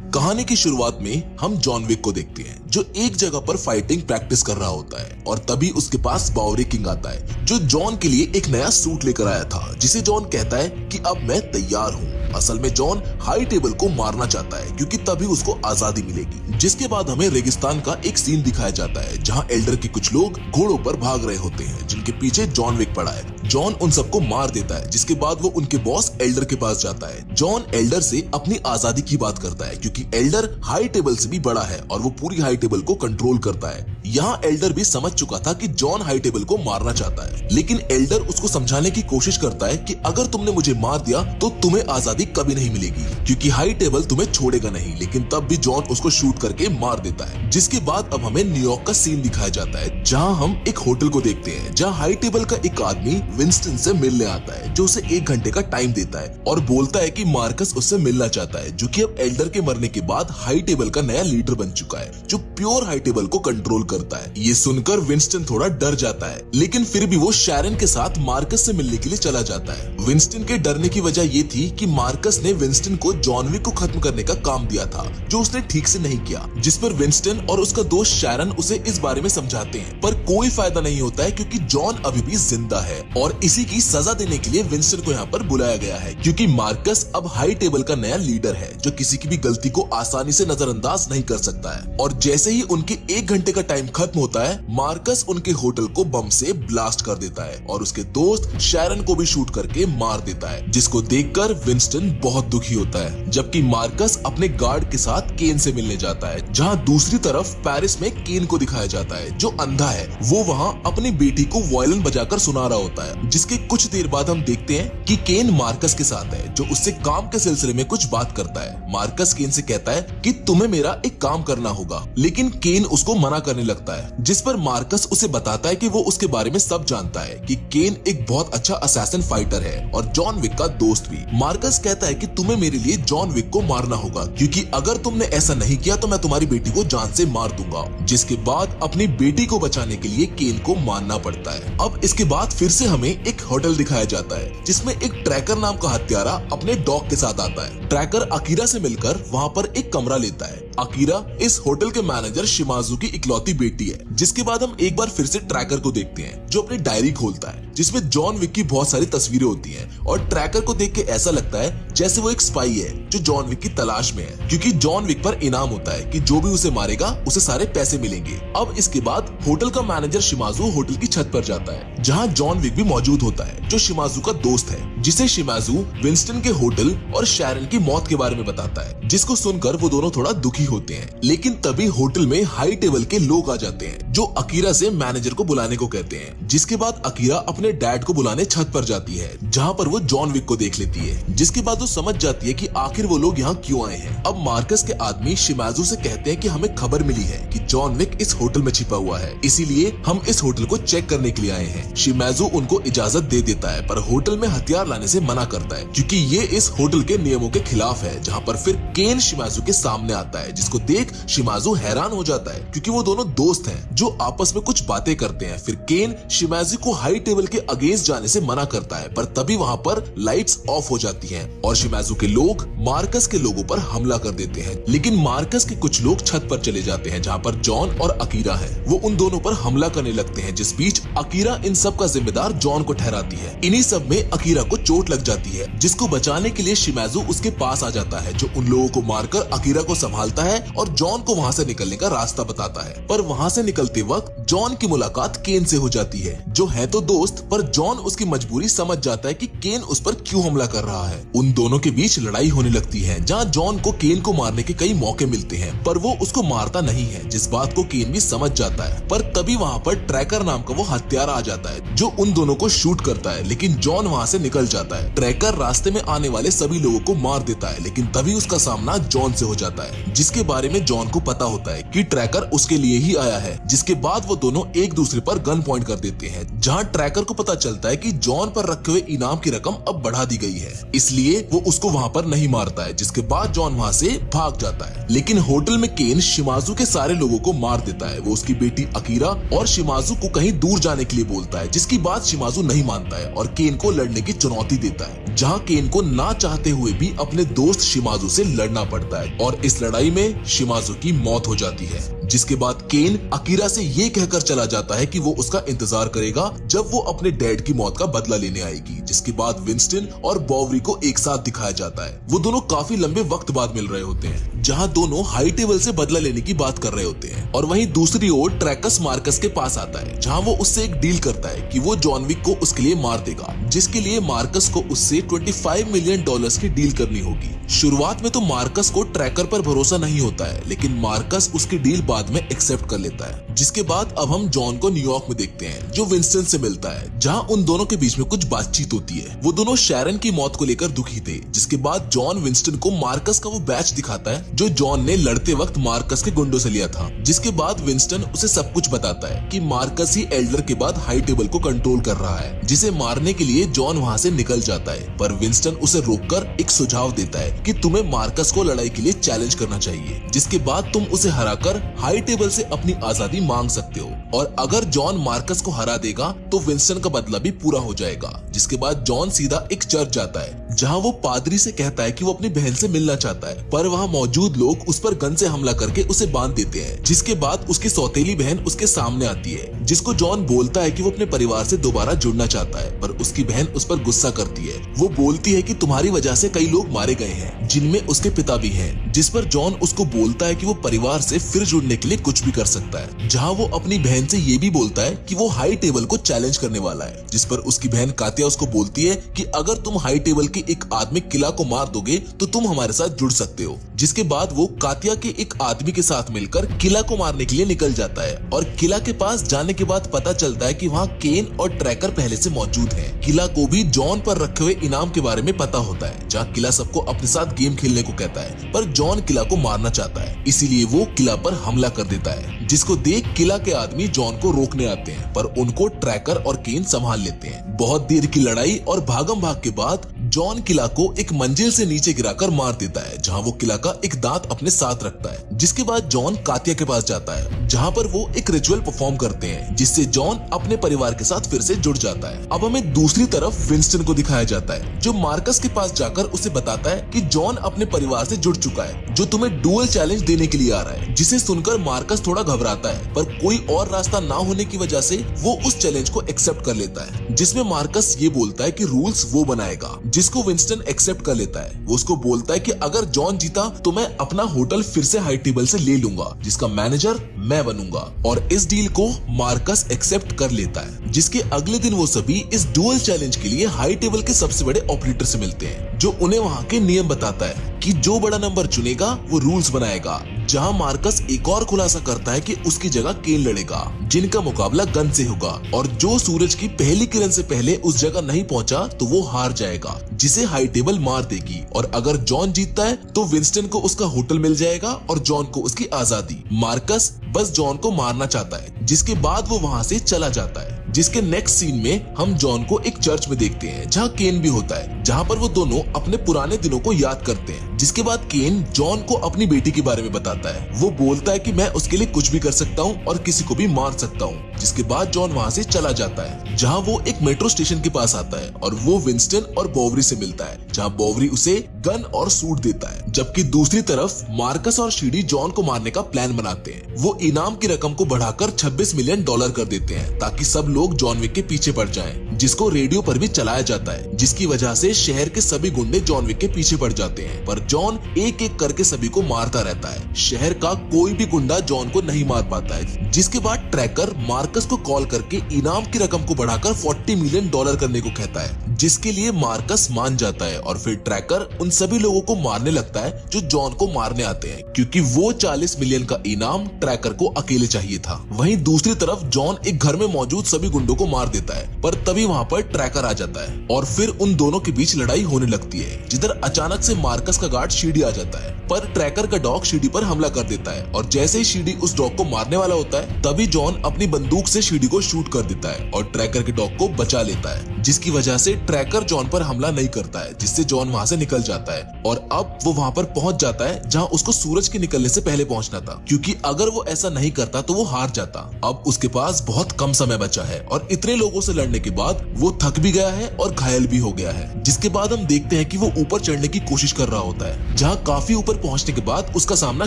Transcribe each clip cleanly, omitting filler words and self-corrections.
कहानी की शुरुआत में हम जॉन विक को देखते हैं जो एक जगह पर फाइटिंग प्रैक्टिस कर रहा होता है और तभी उसके पास बावरी किंग आता है जो जॉन के लिए एक नया सूट लेकर आया था, जिसे जॉन कहता है कि अब मैं तैयार हूँ। असल में जॉन हाई टेबल को मारना चाहता है क्योंकि तभी उसको आजादी मिलेगी। जिसके बाद हमें रेगिस्तान का एक सीन दिखाया जाता है जहां एल्डर के कुछ लोग घोड़ों पर भाग रहे होते हैं जिनके पीछे जॉन विक पड़ा है। जॉन उन सबको मार देता है जिसके बाद वो उनके बॉस एल्डर के पास जाता है। जॉन एल्डर से अपनी आजादी की बात करता है क्योंकि एल्डर हाई टेबल से भी बड़ा है और वो पूरी हाई टेबल को कंट्रोल करता है। यहाँ एल्डर भी समझ चुका था कि जॉन हाई टेबल को मारना चाहता है, लेकिन एल्डर उसको समझाने की कोशिश करता है कि अगर तुमने मुझे मार दिया तो तुम्हें आजादी कभी नहीं मिलेगी क्योंकि हाई टेबल तुम्हें छोड़ेगा नहीं। लेकिन तब भी जॉन उसको शूट करके मार देता है। जिसके बाद अब हमें न्यूयॉर्क का सीन दिखाया जाता है जहाँ हम एक होटल को देखते हैं जहाँ हाई टेबल का एक आदमी विंस्टन से मिलने आता है जो उसे 1 घंटे का टाइम देता है और बोलता है कि मार्कस उससे मिलना चाहता है जो कि अब एल्डर के मरने के बाद हाई टेबल का नया लीडर बन चुका है जो प्योर हाई टेबल को कंट्रोल करता है। ये सुनकर विंस्टन थोड़ा डर जाता है, लेकिन फिर भी वो शैरन के साथ मार्कस से मिलने के लिए चला जाता है। विंस्टन के डरने की वजह ये थी कि मार्कस ने विंस्टन को जॉन विक को खत्म करने का काम दिया था जो उसने ठीक से नहीं किया, जिस पर विंस्टन और उसका दोस्त शैरन उसे इस बारे में समझाते हैं पर कोई फायदा नहीं होता है क्योंकि जॉन अभी भी जिंदा है और इसी की सजा देने के लिए विंस्टन को यहाँ पर बुलाया गया है क्योंकि मार्कस अब हाई टेबल का नया लीडर है जो किसी की भी गलती को आसानी से नजरअंदाज नहीं कर सकता है। और जैसे ही उनके 1 घंटे का टाइम खत्म होता है मार्कस उनके होटल को बम से ब्लास्ट कर देता है और उसके दोस्त शैरन को भी शूट करके मार देता है, जिसको देखकर विंस्टन बहुत दुखी होता है। जबकि मार्कस अपने गार्ड के साथ केन से मिलने जाता है। जहाँ दूसरी तरफ पेरिस में केन को दिखाया जाता है जो अंधा है। वो वहाँ अपनी बेटी को वायलिन बजाकर सुना रहा होता है, जिसके कुछ देर बाद हम देखते हैं कि केन मार्कस के साथ है जो उससे काम के सिलसिले में कुछ बात करता है। मार्कस केन से कहता है कि तुम्हें मेरा एक काम करना होगा, लेकिन केन उसको मना करने लगता है, जिस पर मार्कस उसे बताता है कि वो उसके बारे में सब जानता है कि केन एक बहुत अच्छा असैसिन फाइटर है और जॉन विक का दोस्त भी। मार्कस कहता है कि तुम्हें मेरे लिए जॉन विक को मारना होगा क्योंकि अगर तुमने ऐसा नहीं किया तो मैं तुम्हारी बेटी को जान से मार दूंगा। जिसके बाद अपनी बेटी को बचाने के लिए केन को मारना पड़ता है। अब इसके बाद फिर से हमें एक होटल दिखाया जाता है जिसमें एक ट्रैकर नाम का हत्यारा अपने डॉग के साथ आता है। ट्रैकर अकीरा से मिलकर वहाँ पर एक कमरा लेता है। अकीरा इस होटल के मैनेजर शिमाजू की इकलौती बेटी है। जिसके बाद हम एक बार फिर से ट्रैकर को देखते हैं जो अपनी डायरी खोलता है जिसमें जॉन विक की बहुत सारी तस्वीरें होती हैं और ट्रैकर को देख के ऐसा लगता है जैसे वो एक स्पाई है जो जॉन विक की तलाश में है क्योंकि जॉन विक पर इनाम होता है कि जो भी उसे मारेगा उसे सारे पैसे मिलेंगे। अब इसके बाद होटल का मैनेजर शिमाजू होटल की छत पर जाता है जहाँ जॉन विक भी मौजूद होता है जो शिमाजू का दोस्त है, जिसे शिमाजू विंस्टन के होटल और शैरन की मौत के बारे में बताता है, जिसको सुनकर वो दोनों थोड़ा दुखी होते हैं। लेकिन तभी होटल में हाई टेबल के लोग आ जाते हैं जो अकीरा से मैनेजर को बुलाने को कहते हैं। जिसके बाद अकीरा अपने डैड को बुलाने छत पर जाती है जहाँ पर वो जॉन विक को देख लेती है। जिसके बाद वो समझ जाती है कि आखिर वो लोग यहाँ क्यों आए हैं। अब मार्कस के आदमी शिमाजू से कहते हैं कि हमें खबर मिली है कि जॉन विक इस होटल में छिपा हुआ है, इसीलिए हम इस होटल को चेक करने के लिए आए हैं। शिमाजू उनको इजाजत दे देता है पर होटल में हथियार लाने से मना करता है क्योंकि ये इस होटल के नियमों के खिलाफ है। जहाँ पर फिर केन शिमाजू के सामने आता है जिसको देख शिमाजू हैरान हो जाता है क्योंकि वो दोनों दोस्त हैं जो आपस में कुछ बातें करते हैं। फिर केन शिमाजू को हाई टेबल के अगेंस्ट जाने से मना करता है पर तभी वहाँ पर लाइट्स ऑफ हो जाती हैं और शिमाजू के लोग मार्कस के लोगों पर हमला कर देते हैं। लेकिन मार्कस के कुछ लोग छत पर चले जाते हैं जहाँ पर जॉन और अकीरा है। वो उन दोनों पर हमला करने लगते हैं जिस बीच अकीरा इन सब का जिम्मेदार जॉन को ठहराती है। इन्हीं सब में अकीरा को चोट लग जाती है जिसको बचाने के लिए शिमाजू उसके पास आ जाता है जो उन लोगों को मारकर अकीरा को संभालता है और जॉन को वहाँ से निकलने का रास्ता बताता है। पर वहाँ से निकलते वक्त जॉन की मुलाकात केन से हो जाती है जो है तो दोस्त, पर जॉन उसकी मजबूरी समझ जाता है कि केन उस पर क्यों हमला कर रहा है। उन दोनों के बीच लड़ाई होने लगती है जहाँ जॉन को केन को मारने के कई मौके मिलते हैं पर वो उसको मारता नहीं है, जिस बात को केन भी समझ जाता है। पर तभी वहाँ पर ट्रैकर नाम का वो हत्यारा आ जाता है जो उन दोनों को शूट करता है, लेकिन जॉन वहाँ से निकल जाता है। ट्रैकर रास्ते में आने वाले सभी लोगों को मार देता है, लेकिन तभी उसका सामना जॉन से हो जाता है जिसके बारे में जॉन को पता होता है कि ट्रैकर उसके लिए ही आया है। जिसके बाद वो दोनों एक दूसरे पर गन पॉइंट कर देते हैं जहाँ ट्रैकर को पता चलता है कि जॉन पर रखे हुए इनाम की रकम अब बढ़ा दी गई है, इसलिए वो उसको वहाँ पर नहीं मारता है। जिसके बाद जॉन वहाँ से भाग जाता है। लेकिन होटल में केन शिमाजू के सारे लोगों को मार देता है। वो उसकी बेटी अकीरा और शिमाजू को कहीं दूर जाने के लिए बोलता है, जिसकी बात शिमाजू नहीं मानता है और केन को लड़ने की चुनौती देता है, जहां केन को ना चाहते हुए भी अपने दोस्त शिमाजू से लड़ना पड़ता है और इस लड़ाई में शिमाजू की मौत हो जाती है। जिसके बाद केन अकीरा से ये कहकर चला जाता है कि वो उसका इंतजार करेगा जब वो अपने डैड की मौत का बदला लेने आएगी। जिसके बाद विंस्टन और बॉवरी को एक साथ दिखाया जाता है। वो दोनों काफी लंबे वक्त बाद मिल रहे होते हैं, जहां दोनों हाई टेबल से बदला लेने की बात कर रहे होते हैं। और वहीं दूसरी ओर ट्रैकस मार्कस के पास आता है, जहां वो उससे एक डील करता है कि वो जॉन विक को उसके लिए मार देगा, जिसके लिए मार्कस को उससे $25 मिलियन की डील करनी होगी। शुरुआत में तो मार्कस को ट्रैकर पर भरोसा नहीं होता है, लेकिन मार्कस उसकी डील बाद में एक्सेप्ट कर लेता है। जिसके बाद अब हम जॉन को न्यूयॉर्क में देखते हैं, जो विंस्टन से मिलता है, जहां उन दोनों के बीच में कुछ बातचीत होती है। वो दोनों शैरन की मौत को लेकर दुखी थे। जिसके बाद जॉन विंस्टन को मार्कस का वो बैच दिखाता है जो जॉन ने लड़ते वक्त मार्कस के गुंडों से लिया था। जिसके बाद विंस्टन उसे सब कुछ बताता है कि मार्कस ही एल्डर के बाद हाई टेबल को कंट्रोल कर रहा है, जिसे मारने के लिए जॉन वहां से निकल जाता है। पर विंस्टन उसे रोककर एक सुझाव देता है कि तुम्हें मार्कस को लड़ाई के लिए चैलेंज करना चाहिए, जिसके बाद तुम उसे हराकर हाई टेबल से अपनी आजादी मांग सकते हो, और अगर जॉन मार्कस को हरा देगा तो विंस्टन का बदला भी पूरा हो जाएगा। जिसके बाद जॉन सीधा एक चर्च जाता है, जहां वो पादरी से कहता है कि वो अपनी बहन से मिलना चाहता है, पर वहां मौजूद लोग उस पर गन से हमला करके उसे बांध देते हैं। जिसके बाद उसकी सौतेली बहन उसके सामने आती है, जिसको जॉन बोलता है कि वो अपने परिवार से दोबारा जुड़ना चाहता है, पर उसकी बहन उस पर गुस्सा करती है। वो बोलती है कि तुम्हारी वजह से कई लोग मारे गए हैं, जिनमें उसके पिता भी हैं। जिस पर जॉन उसको बोलता है कि वो परिवार से फिर जुड़ने के लिए कुछ भी कर सकता है, जहां वो अपनी बहन से ये भी बोलता है कि वो हाई टेबल को चैलेंज करने वाला है। जिस पर उसकी बहन कातिया उसको बोलती है कि अगर तुम हाई टेबल के एक आदमी किला को मार दोगे तो तुम हमारे साथ जुड़ सकते हो। जिसके बाद वो कातिया के एक आदमी के साथ मिलकर किला को मारने के लिए निकल जाता है, और किला के पास जाने के बाद पता चलता है कि वहाँ केन और ट्रैकर पहले से मौजूद हैं। किला को भी जॉन पर रखे हुए इनाम के बारे में पता होता है, जहाँ किला सबको अपने साथ गेम खेलने को कहता है, पर जॉन किला को मारना चाहता है, इसीलिए वो किला पर हमला कर देता है। जिसको देख किला के आदमी जॉन को रोकने आते हैं, पर उनको ट्रैकर और केन संभाल लेते हैं। बहुत देर की लड़ाई और भागम भाग के बाद जॉन किला को एक मंजिल से नीचे गिराकर मार देता है, जहां वो किला का एक दांत अपने साथ रखता है। जिसके बाद जॉन कातिया के पास जाता है, जहां पर वो एक रिचुअल परफॉर्म करते हैं, जिससे जॉन अपने परिवार के साथ फिर से जुड़ जाता है। अब हमें दूसरी तरफ विंस्टन को दिखाया जाता है, जो मार्कस के पास जाकर उसे बताता है कि जॉन अपने परिवार से जुड़ चुका है, जो तुम्हें डुअल चैलेंज देने के लिए आ रहा है। जिसे सुनकर मार्कस थोड़ा घबराता है, पर कोई और रास्ता ना होने की वजह से वो उस चैलेंज को एक्सेप्ट कर लेता है, जिसमें मार्कस ये बोलता है कि रूल्स वो बनाएगा, जिसको विंस्टन एक्सेप्ट कर लेता है। वो उसको बोलता है कि अगर जॉन जीता तो मैं अपना होटल फिर से हाई टेबल से ले लूंगा, जिसका मैनेजर मैं बनूंगा, और इस डील को मार्कस एक्सेप्ट कर लेता है। जिसके अगले दिन वो सभी इस डुअल चैलेंज के लिए हाई टेबल के सबसे बड़े ऑपरेटर से मिलते हैं, जो उन्हें वहाँ के नियम बताता है कि जो बड़ा नंबर चुनेगा वो रूल्स बनाएगा। जहां मार्कस एक और खुलासा करता है कि उसकी जगह केन लड़ेगा, जिनका मुकाबला गन से होगा, और जो सूरज की पहली किरण से पहले उस जगह नहीं पहुंचा तो वो हार जाएगा, जिसे हाई टेबल मार देगी। और अगर जॉन जीतता है तो विंस्टन को उसका होटल मिल जाएगा और जॉन को उसकी आजादी। मार्कस बस जॉन को मारना चाहता है, जिसके बाद वो वहां से चला जाता है। जिसके नेक्स्ट सीन में हम जॉन को एक चर्च में देखते हैं, जहां केन भी होता है, जहां पर वो दोनों अपने पुराने दिनों को याद करते हैं। जिसके बाद केन जॉन को अपनी बेटी के बारे में बताता है। वो बोलता है कि मैं उसके लिए कुछ भी कर सकता हूँ और किसी को भी मार सकता हूँ। जिसके बाद जॉन वहाँ से चला जाता है, जहाँ वो एक मेट्रो स्टेशन के पास आता है और वो विंस्टन और बॉवरी से मिलता है, जहाँ बॉवरी उसे गन और सूट देता है। जबकि दूसरी तरफ मार्कस और शीडी जॉन को मारने का प्लान बनाते हैं। वो इनाम की रकम को बढ़ाकर $26 मिलियन कर देते हैं, ताकि सब लोग जॉन विक के पीछे पड़ जाएं, जिसको रेडियो पर भी चलाया जाता है, जिसकी वजह से शहर के सभी गुंडे जॉन विक के पीछे पड़ जाते हैं। पर जॉन एक एक करके सभी को मारता रहता है। शहर का कोई भी गुंडा जॉन को नहीं मार पाता है। जिसके बाद ट्रैकर मार्कस को कॉल करके इनाम की रकम को बढ़ाकर $40 मिलियन करने को कहता है, जिसके लिए मार्कस मान जाता है। और फिर ट्रैकर उन सभी लोगों को मारने लगता है जो जॉन को मारने आते हैं, क्योंकि वो 40 मिलियन का इनाम ट्रैकर को अकेले चाहिए था। वहीं दूसरी तरफ जॉन एक घर में मौजूद सभी गुंडों को मार देता है, पर तभी वहाँ पर ट्रैकर आ जाता है और फिर उन दोनों के बीच लड़ाई होने लगती है, जिधर अचानक से मार्कस का गार्ड शीडी आ जाता है, पर ट्रैकर का डॉग शीडी पर हमला कर देता है। और जैसे ही शीडी उस डॉग को मारने वाला होता है, तभी जॉन अपनी बंदूक से शीडी को शूट कर देता है और ट्रैकर के डॉग को बचा लेता है, जिसकी वजह से ट्रैकर जॉन पर हमला नहीं करता है, जिससे जॉन वहाँ से निकल जाता है और अब वो वहाँ पर पहुंच जाता है जहाँ उसको सूरज के निकलने से पहले पहुंचना था, क्योंकि अगर वो ऐसा नहीं करता तो वो हार जाता। अब उसके पास बहुत कम समय बचा है और इतने लोगों से लड़ने के बाद वो थक भी गया है और घायल भी हो गया है। जिसके बाद हम देखते हैं कि वो ऊपर चढ़ने की कोशिश कर रहा होता है, जहाँ काफी ऊपर पहुंचने के बाद उसका सामना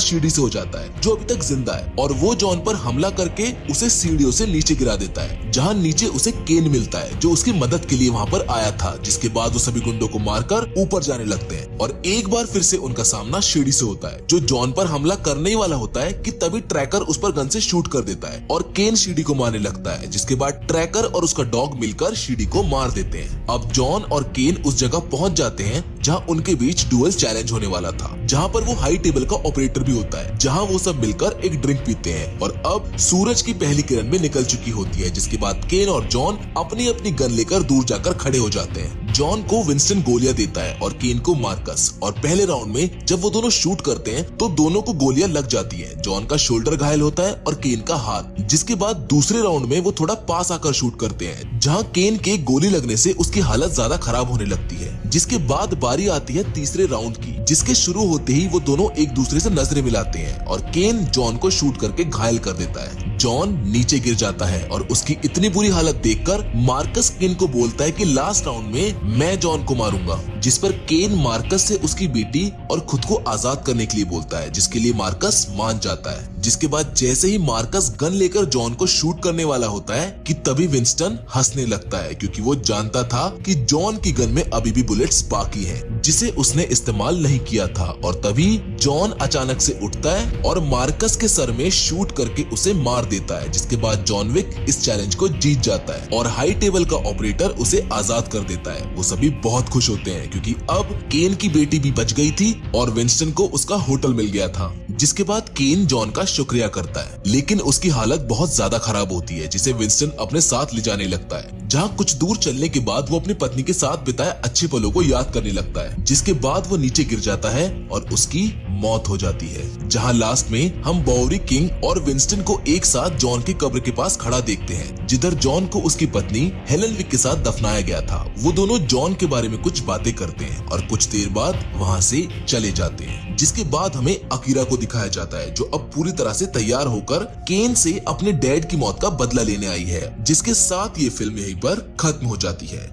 सीढ़ी से हो जाता है जो अभी तक जिंदा है, और वो जॉन पर हमला करके उसे सीढ़ियों से नीचे गिरा देता है, जहाँ नीचे उसे केन मिलता है जो उसकी मदद के लिए वहाँ पर आया था। जिसके बाद वो सभी गुंडों को मारकर ऊपर जाने लगते हैं और एक बार फिर से उनका सामना सीढ़ी से होता है, जो जॉन पर हमला करने ही वाला होता है कि तभी ट्रैकर उस पर गन से शूट कर देता है और केन सीढ़ी को मारने लगता है। जिसके बाद ट्रैकर और उसका डॉग मिलकर सीढ़ी को मार देते हैं। अब जॉन और केन उस जगह पहुंच जाते हैं जहां उनके बीच डुअल चैलेंज होने वाला था, जहां पर वो हाई टेबल का ऑपरेटर भी होता है, जहां वो सब मिलकर एक ड्रिंक पीते हैं और अब सूरज की पहली किरण भी निकल चुकी होती है। जिसके बाद केन और जॉन अपनी अपनी गन लेकर दूर जाकर खड़े हो जाते हैं। जॉन को विंस्टन गोलियां देता है और केन को मार्कस, और पहले राउंड में जब वो दोनों शूट करते हैं तो दोनों को गोलियां लग जाती हैं। जॉन का शोल्डर घायल होता है और केन का हाथ। जिसके बाद दूसरे राउंड में वो थोड़ा पास आकर शूट करते हैं, जहां केन के गोली लगने से उसकी हालत ज्यादा खराब होने लगती है। जिसके बाद बारी आती है तीसरे राउंड की, जिसके शुरू होते ही वो दोनों एक दूसरे से नजरें मिलाते हैं और केन जॉन को शूट करके घायल कर देता है। जॉन नीचे गिर जाता है और उसकी इतनी बुरी हालत देखकर मार्कस केन को बोलता है कि लास्ट राउंड में मैं जॉन को मारूंगा, जिस पर केन मार्कस से उसकी बेटी और खुद को आजाद करने के लिए बोलता है, जिसके लिए मार्कस मान जाता है। जिसके बाद जैसे ही मार्कस गन लेकर जॉन को शूट करने वाला होता है कि तभी विंस्टन हंसने लगता है, क्योंकि वो जानता था कि जॉन की गन में अभी भी बुलेट्स बाकी हैं, जिसे उसने इस्तेमाल नहीं किया था। और तभी जॉन अचानक से उठता है और मार्कस के सर में शूट करके उसे मार देता है। जिसके बाद जॉन विक इस चैलेंज को जीत जाता है और हाई टेबल का ऑपरेटर उसे आजाद कर देता है। वो सभी बहुत खुश होते हैं क्योंकि अब केन की बेटी भी बच गई थी और विंस्टन को उसका होटल मिल गया था। जिसके बाद केन जॉन का शुक्रिया करता है, लेकिन उसकी हालत बहुत ज्यादा खराब होती है, जिसे विंस्टन अपने साथ ले जाने लगता है, जहाँ कुछ दूर चलने के बाद वो अपनी पत्नी के साथ बिताए अच्छे पलों को याद करने लगता है। जिसके बाद वो नीचे गिर जाता है और उसकी मौत हो जाती है। जहाँ लास्ट में हम बावरी किंग और विंस्टन को एक साथ जॉन की कब्र के पास खड़ा देखते हैं, जिधर जॉन को उसकी पत्नी हेलन विक के साथ दफनाया गया था। वो दोनों जॉन के बारे में कुछ बातें करते हैं और कुछ देर बाद वहाँ से चले जाते हैं। जिसके बाद हमें अकीरा को दिखाया जाता है, जो अब पूरी तरह से तैयार होकर केन से अपने डैड की मौत का बदला लेने आई है। जिसके साथ ये फिल्म यहीं पर खत्म हो जाती है।